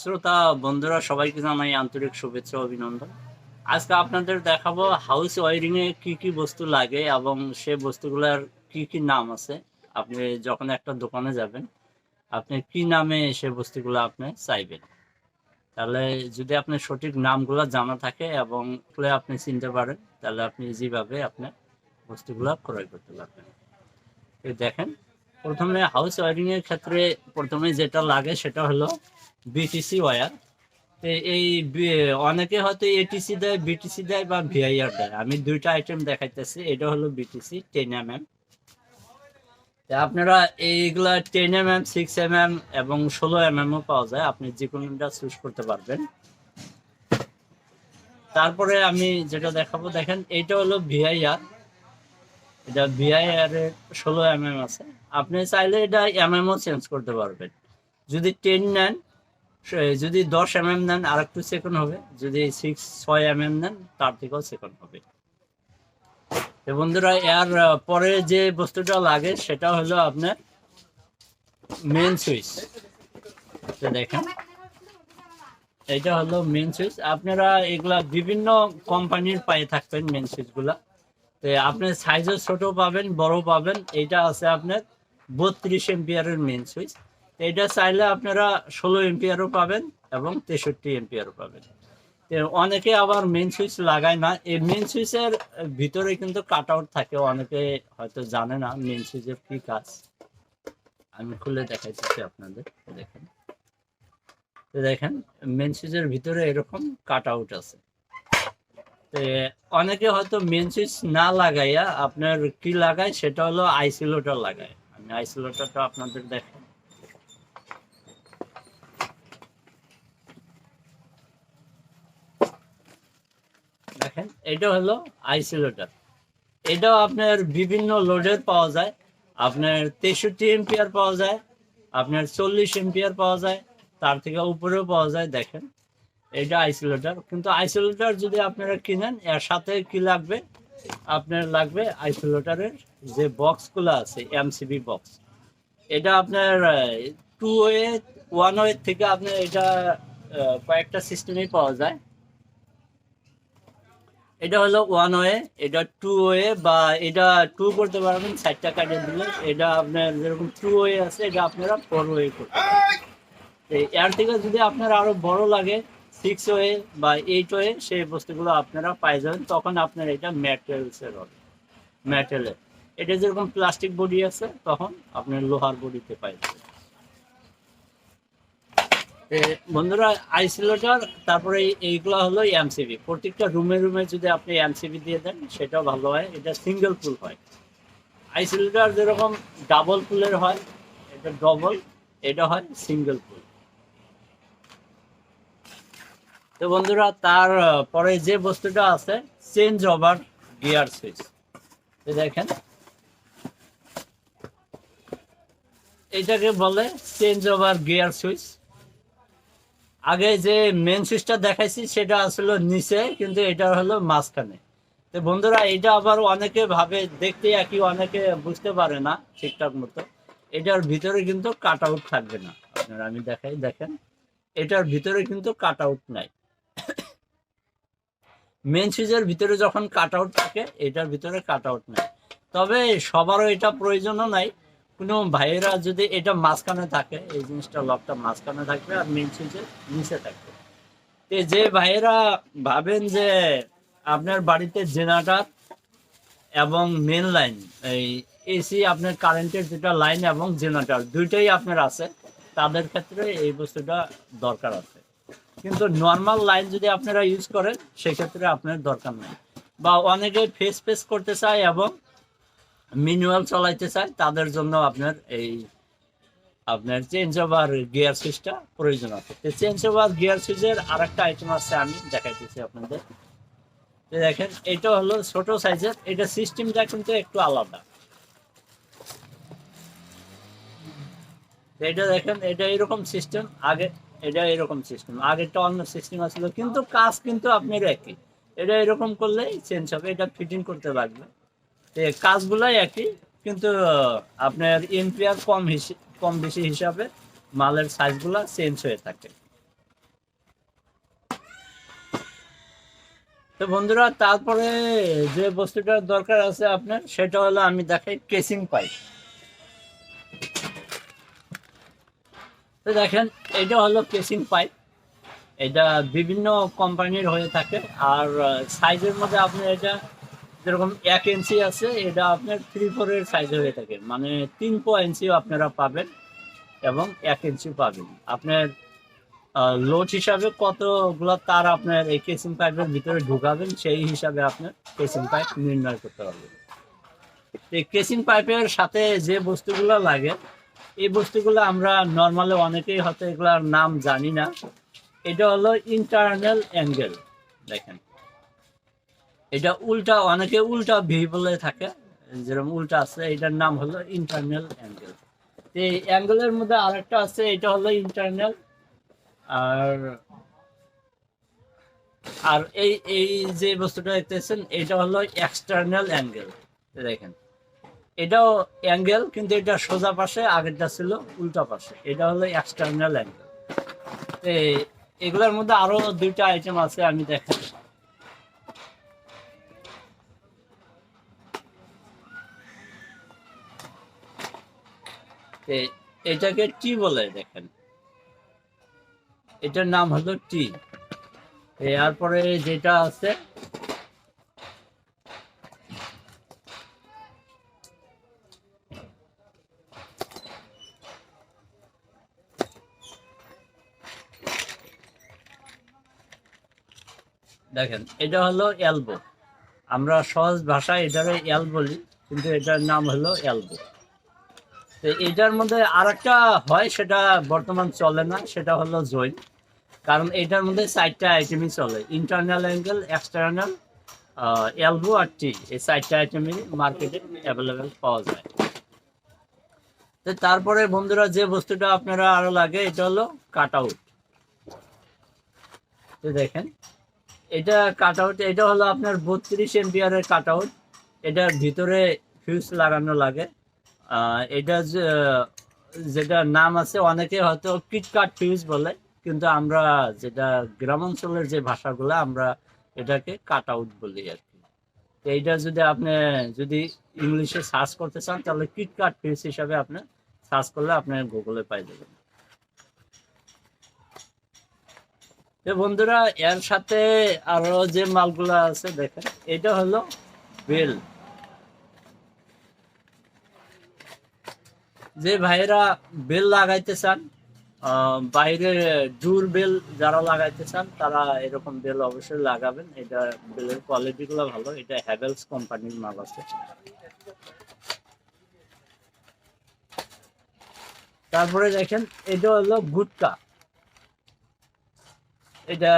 শ্রোতা বন্ধুরা সবাইকে জানাই আন্তরিক শুভেচ্ছা ও অভিনন্দন। আজকে আপনাদের দেখাবো হাউস ওয়ারিং এ কি কি বস্তু লাগে এবং সে বস্তুগুলোর কি কি নাম আছে। আপনি যখন একটা দোকানে যাবেন, আপনি কি নামে সে বস্তুগুলো আপনি চাইবেন, তাহলে যদি আপনার সঠিক নামগুলো জানা থাকে এবং আপনি চিনতে পারেন, তাহলে আপনি যেভাবে আপনার বস্তুগুলো ক্রয় করতে পারবেন। এই দেখেন, প্রথমে হাউস ওয়ারিং এর ক্ষেত্রে প্রথমে যেটা লাগে সেটা হলো বিটিসি ওয়্যার। এই অনেকে হয়তো এটিসি দেয়, বিটিসি দেয় বা ভিআইআর দেয়। আমি দুইটা আইটেম দেখাইতেছি। এটা হলো বিটিসি 10 mm। আপনারা এইগুলা 10 mm, 6 mm এবং 16 mmও পাওয়া যায়, আপনি যে কোনোটা চুজ করতে পারবেন। তারপরে আমি যেটা দেখাবো, দেখেন এইটা হলো ভিআইআর। এটা ভিআইআর এর 16 mm আছে। আপনি চাইলে এটা এমএমও চেঞ্জ করতে পারবেন। যদি 10 নেন, যদি 10 mm নেন আর একটু সেকেন্ড হবে, যদি 6 mm নেন তার থেকেও সেকেন্ড হবে। তো বন্ধুরা, এর পরে যে বস্তুটা লাগে সেটা হলো আপনার মেন সুইচ। দেখেন, এটা হলো মেন সুইচ। আপনারা এগুলা বিভিন্ন কোম্পানির পায়ে থাকবেন মেন সুইচ গুলা। তো আপনার সাইজও ছোট পাবেন, বড় পাবেন। এটা আছে আপনার 32 এম্পিয়ারের মেন সুইচ। এটা চাইলে আপনারা 16 এম্পিয়ারও পাবেন এবং 63 এম্পিয়ারও পাবেন। অনেকে আবার মেন সুইচ লাগায় না। এই মেন সুইচের ভিতরে কিন্তু কাট আউট থাকে, অনেকে হয়তো জানে না মেন সুইচের কি কাজ। আমি খুলে দেখাইতেছি আপনাদের। দেখেন, দেখেন মেন সুইচের ভিতরে এরকম কাট আউট আছে। অনেকে হয়তো মেন সুইচ না লাগাইয়া আপনার কি লাগায়, সেটা হলো আইসোলেটর লাগায়। আমি আইসোলেটরটা আপনাদের দেখেন। দেখেন, এটা হলো আইসোলেটর। এটাও আপনার বিভিন্ন লোডের পাওয়া যায়। আপনার 63 এম্পিয়ার পাওয়া যায়, আপনার 40 এম্পিয়ার পাওয়া যায়, তার থেকে উপরেও পাওয়া যায়। দেখেন, এটা আইসোলেটর। কিন্তু আইসোলেটর যদি আপনারা কিনেন, এর সাথে কি লাগবে, আপনার লাগবে আইসোলেটরের যে বক্সগুলো আছে, এমসিবি বক্স। এটা আপনার 2 ওয়ে 1 ওয়ে থেকে আপনার এটা কয়েকটা সিস্টেমেই পাওয়া যায়। এটা হলো 1 ওয়ে, এটা 2 ওয়ে, বা এটা 2 করতে পারবেন 4টা কাটে দিলে। এটা আপনার যেরকম 2 ওয়ে আছে, এটা আপনারা 4 ওয়ে করতে পারবেন। এর থেকে যদি আপনার আরো বড় লাগে, 6 ওয়ে বা 8 ওয়ে, সেই বস্তুগুলো আপনারা পাই যাবেন। তখন আপনার এটা ম্যাটেরিয়ালসের হবে, মেটালের। এটা যেরকম প্লাস্টিক বডি আছে, তখন আপনার লোহার বডিতে পাই যাবেন। বন্ধুরা, আইসোলেটর, তারপরে এইগুলো হলো এমসিবি। প্রত্যেকটা রুমে রুমে যদি আপনি এমসিবি দিয়ে দেন, সেটাও ভালো হয়। এটা সিঙ্গেল পুল হয়। আইসোলেটর যেরকম ডাবল পুলের হয়, এটা ডবল, এটা হয় সিঙ্গেল পুল। তো বন্ধুরা, তার পরে যে বস্তুটা আছে, চেঞ্জ ওভার গিয়ার সুইচ। দেখেন, এটাকে বলে চেঞ্জ ওভার গিয়ার সুইচ। আগে যে মেন সুইচটা দেখাইছি সেটা আসলে নিচে, কিন্তু এটা হলো মাঝখানে। তো বন্ধুরা, এটা আবার অনেকে ভাবে দেখতে একই, অনেকে বুঝতে পারে না ঠিকঠাক মতো। এটার ভিতরে কিন্তু কাট আউট থাকবে না। আপনারা আমি দেখাই, দেখেন, এটার ভিতরে কিন্তু কাট আউট নাই। মেন সুইচের ভিতরে যখন কাট আউট থাকে, এটার ভিতরে কাট আউট নাই। তবে সবারও এটা প্রয়োজনও নাই। কোনো ভাইয়েরা যদি এটা মাঝখানে থাকে, এই জিনিসটা লকটা মাঝখানে থাকবে আর মেন সুইচের নিচে থাকবে। যে ভাইয়েরা ভাবেন যে আপনার বাড়িতে জেনারেটর এবং মেন লাইন, এই এসি, আপনার কারেন্টের যেটা লাইন এবং জেনারেটর দুইটাই আপনার আছে, তাদের ক্ষেত্রে এই বস্তুটা দরকার আছে। কিন্তু নর্মাল লাইন যদি আপনারা ইউজ করেন, সেক্ষেত্রে আপনার দরকার নেই। বা অনেকে ফেস ফেস করতে চায় এবং ম্যানুয়াল চালাইতে চায়, তাদের জন্য আপনার এই আপনার চেঞ্জ ওভার গিয়ার সুইচটা প্রয়োজন আছে। তো চেঞ্জ ওভার গিয়ার সুইচের আর একটা আইটেম আছে, আমি দেখাইতেছি আপনাদের। দেখেন, এটা হলো ছোট সাইজের। এটা সিস্টেমটা কিন্তু একটু আলাদা। এটা দেখেন, এটা এরকম সিস্টেম। আগে এটা এরকম সিস্টেম, আগেরটা অন্য সিস্টেম আসছিল, কিন্তু কাজ কিন্তু আপনার একই। এটা এরকম করলেই চেঞ্জ হবে, এটা ফিটিং করতে লাগবে। কাজগুলাই একই, কিন্তু আপনার এম্পিয়ার কম বেশি হিসাবে মালের সাইজগুলো চেঞ্জ হয়ে থাকে। তো বন্ধুরা, তারপরে যে বস্তুটার দরকার আছে আপনার, সেটা হলো আমি দেখাই কেসিং পাইপ। তো দেখেন, এটা হলো কেসিং পাইপ। এটা বিভিন্ন কোম্পানির হয়ে থাকে। আর সাইজের মধ্যে আপনার এটা যেরকম 1 ইঞ্চি আছে, এটা আপনার 3/4 সাইজ হয়ে থাকে, মানে 3 ইঞ্চিও আপনারা পাবেন এবং 1 ইঞ্চি পাবেন। আপনার লোড হিসাবে কতগুলো তার আপনার এই কেসিং পাইপের ভিতরে ঢুকাবেন, সেই হিসাবে আপনার কেসিং পাইপ নির্ণয় করতে হবে। এই কেসিং পাইপের সাথে যে বস্তুগুলো লাগে, এই বস্তুগুলো আমরা নর্মালি অনেকেই হয়তো এগুলোর নাম জানি না। এটা হলো ইন্টারনাল অ্যাঙ্গেল। দেখেন, এটা উল্টা, অনেকে উল্টা ভি বলে থাকে, যেরকম উল্টা আছে, এটার নাম হলো ইন্টারনাল অ্যাঙ্গেল। এই অ্যাঙ্গেলের মধ্যে আরেকটা আছে, এটা হলো ইন্টারনাল। আর আর এই এই যে বস্তুটা দেখতেছেন, এটা হলো এক্সটার্নাল অ্যাঙ্গেল। দেখেন, এটাও অ্যাঙ্গেল, কিন্তু এটা সোজা পাশে, আগেরটা ছিল উল্টা পাশে। এটা হলো এক্সটার্নাল অ্যাঙ্গেল। এগুলোর মধ্যে আরো 2টা আইটেম আছে, আমি দেখাই। এটাকে টি বলে। দেখেন, এটার নাম হলো টি। এরপরে যেটা আছে, দেখেন, এটা হলো এলবো। আমরা সহজ ভাষায় এটারে এল বলি, কিন্তু এটার নাম হলো এলবো। তো এটার মধ্যে আরেকটা হয়, সেটা বর্তমান চলে না, সেটা হলো জয়েন। কারণ এটার মধ্যে 4টা আইটেমই চলে: ইন্টারনাল অ্যাঙ্গেল, এক্সটার্নাল, এলবো আর টি। এই 4টা আইটেমই মার্কেটে অ্যাভেলেবেল পাওয়া যায়। তো তারপরে বন্ধুরা, যে বস্তুটা আপনারা আরো লাগে, এটা হলো কাট আউট। তো দেখেন, এটা কাট আউট, এটা হলো আপনার 32 এম্পিয়ারের কাট আউট। এটার ভিতরে ফিউজ লাগানো লাগে। এটা যেটা নাম আছে, অনেকে হয়তো কিটকাট ফিউজ বলে, কিন্তু আমরা যেটা গ্রামাঞ্চলের যে ভাষাগুলো, আমরা এটাকে কাট আউট বলি আর কি। তো এইটা যদি আপনি যদি ইংলিশে সার্চ করতে চান, তাহলে কিটকাট ফিউজ হিসাবে আপনি সার্চ করলে আপনি গুগলে পাই যাবেন। তো বন্ধুরা, এর সাথে আরো যে মালগুলো আছে, দেখেন, এটা হলো বেল। যে ভাইয়েরা বেল লাগাইতে চান, বাইরে ডুর বেল যারা লাগাইতে চান, তারা এরকম বেল অবশ্যই লাগাবেন। এটা বেলের কোয়ালিটি গুলো ভালো। এটা হ্যাভেলস কোম্পানির মাল আছে। তারপরে দেখেন, এটা হলো গুটকা। এটা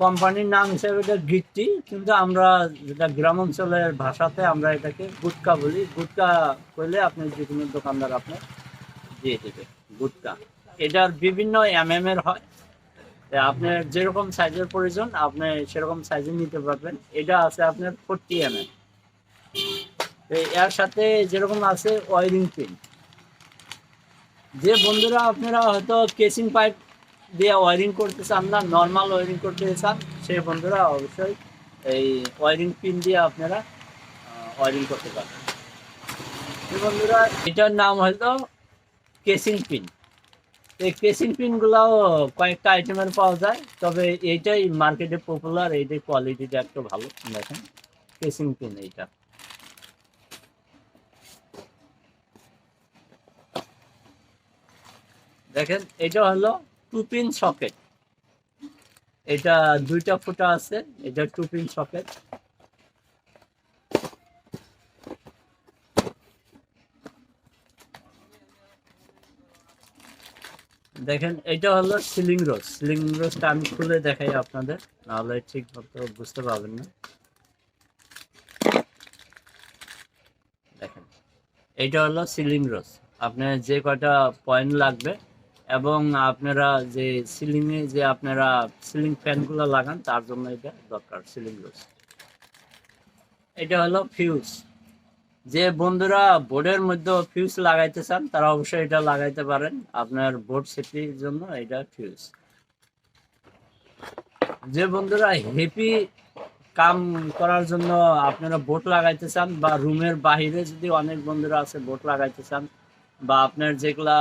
কোম্পানির নাম হিসেবে এটা গিট্টি, কিন্তু আমরা যেটা গ্রাম অঞ্চলের ভাষাতে আমরা এটাকে গুটকা বলি। গুটকা করলে আপনি যে কোনো দোকানদার আপনার দিয়ে দেবে গুটকা। এটার বিভিন্ন এর হয়। আপনার যেরকম সাইজের প্রয়োজন, আপনি সেরকম সাইজে নিতে পারবেন। এটা আছে আপনার 40 এর সাথে যেরকম আছে ওয়ারিং পিন। যে বন্ধুরা আপনারা হয়তো কেসিং পাইপ দিয়ে ওয়ারিং করতে চান না, নর্মাল ওয়ারিং করতে চান, সেই বন্ধুরা অবশ্যই এই ওয়ারিং পিন দিয়ে আপনারা ওয়ারিং করতে পারবেন। বন্ধুরা, এটার নাম হয়তো কেসিং পিন। এই কেসিং পিনগুলাও কয়েকটা আইটেমের পাওয়া যায়, তবে এইটাই মার্কেটে পপুলার, এইটাই কোয়ালিটিটা একটু ভালো। দেখেন, কেসিং পিন এইটা। দেখেন, এটা হলো 2 পিন সকেট। এটা 2টা ফুটা আছে, এটা 2 পিন সকেট। দেখেন, এটা হলো সিলিং রোজ। সিলিং রোজটা আমি খুলে দেখাই আপনাদের, নাহলে ঠিক মতো বুঝতে পারবেন না। দেখেন, এটা হলো সিলিং রোজ। আপনার যে কয়টা পয়েন্ট লাগবে, এবং আপনারা যে সিলিংয়ে যে আপনারা সিলিং ফ্যানগুলো লাগান, তার জন্য এটা দরকার, সিলিং রোজ। এটা হলো ফিউজ। যে বন্ধুরা বোর্ডের মধ্যে ফিউজ লাগাইতে চান, তারা অবশ্যই এটা লাগাইতে পারেন। আপনার বোর্ড সেফটির জন্য এটা ফিউজ। যে বন্ধুরা হেভি কাম করার জন্য আপনারা বোট লাগাইতে চান, বা রুমের বাহিরে যদি অনেক বন্ধুরা আছে বোট লাগাইতে চান, বা আপনার যেগুলা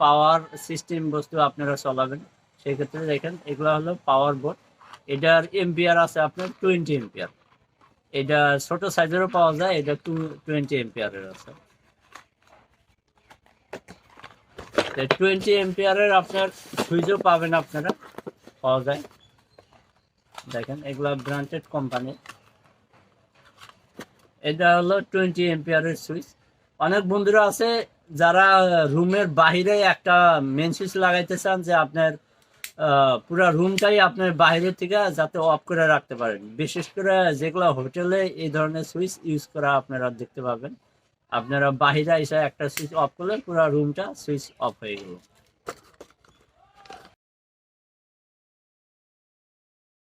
পাওয়ার সিস্টেম বস্তু আপনারা চলাবেন, সেই ক্ষেত্রে দেখেন এগুলা হলো পাওয়ার বোট। এটার এম্পিয়ার আছে আপনার 20 এম্পিয়ার। এটা ছোট সাইজেরও পাওয়া যায়, এটা 20 এম্পিয়ারের আছে। 20 এম্পিয়ারের আপনার সুইচও পাবেন, আপনারা পাওয়া যায়। দেখেন এগুলা ব্র্যান্ডেড কোম্পানি। এটা হলো 20 এম্পিয়ারের সুইচ। অনেক বন্ধুরা আছে যারা রুমের বাহিরে একটা মেন সুইচ লাগাইতে চান, যে আপনার পুরা রুমটাই আপনার বাইরে থেকে যাতে অফ করে রাখতে পারেন। বিশেষ করে যেগুলো হোটেলে এই ধরনের সুইচ ইউজ করা আপনারা দেখতে পাবেন। আপনারা বাহিরে এসে একটা সুইচ অফ করলে পুরো রুমটা সুইচ অফ হয়ে গেল।